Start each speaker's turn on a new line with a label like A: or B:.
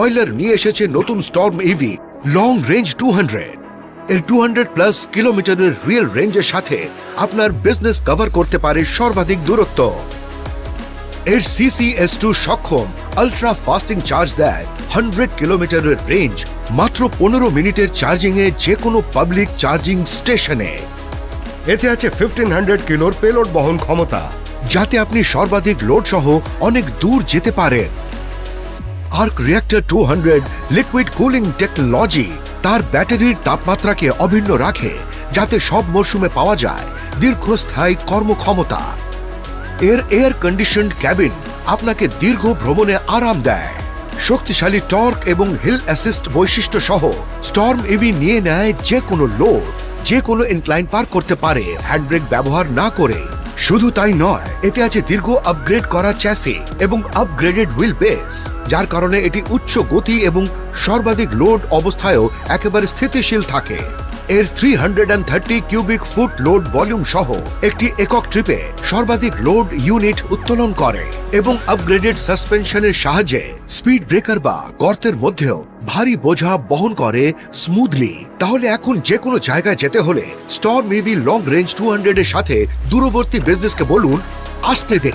A: Euler নিয়ে এসেছে নতুন স্টর্ম ইভি লং রেঞ্জ 200। এর 200+ কিলোমিটারের রিয়েল রেঞ্জের সাথে আপনার বিজনেস কভার করতে পারে সর্বাধিক দূরত্ব। এর CCS2 সক্ষম আলট্রা ফাস্টিং চার্জ দেয় 100 কিলোমিটারের রেঞ্জ মাত্র 15 মিনিটের চার্জিং এ যে কোনো পাবলিক চার্জিং স্টেশনে।
B: এতে আছে 1500 কিলোর পেলোড বহন ক্ষমতা,
A: যাতে আপনি সর্বাধিক লোড সহ অনেক দূর যেতে পারেন। Arc reactor 200 liquid cooling technology তার ব্যাটারির তাপমাত্রাকে অভিন্ন রাখে, যাতে সব মরশুমে পাওয়া যায় দীর্ঘস্থায়ী কর্মক্ষমতা। এর এয়ার কন্ডিশনড ক্যাবিন আপনাকে দীর্ঘ ভ্রমণে আরাম দেয়। শক্তিশালী টর্ক এবং হিল অ্যাসিস্ট বৈশিষ্ট্য সহ স্টর্ম ইভি নিয়ে নেয় যে কোনো লোড, যে কোনো ইনক্লাইন পার করতে পারে হ্যান্ডব্রেক ব্যবহার না করে। শুধু তাই নয়, এতে আছে দীর্ঘ আপগ্রেড করা চ্যাসি এবং আপগ্রেডেড হুইল বেস, যার কারণে এটি উচ্চ গতি এবং সর্বাধিক লোড অবস্থায়ও একেবারে স্থিতিশীল থাকে। এর 330 কিউবিক ফুট লোড ভলিউম সহ একটি একক ট্রিপে সর্বাধিক লোড ইউনিট উত্তোলন করে এবং আপগ্রেডেড সাসপেনশনের সাহায্যে স্পিড ব্রেকার বা গর্তের মধ্যেও ভারী বোঝা বহন করে স্মুথলি। তাহলে এখন যে কোনো জায়গায় যেতে হলে স্টর্ম ইভি লং রেঞ্জ 200 এর সাথে দূরবর্তী বিজনেসকে বলুন আসতে দে।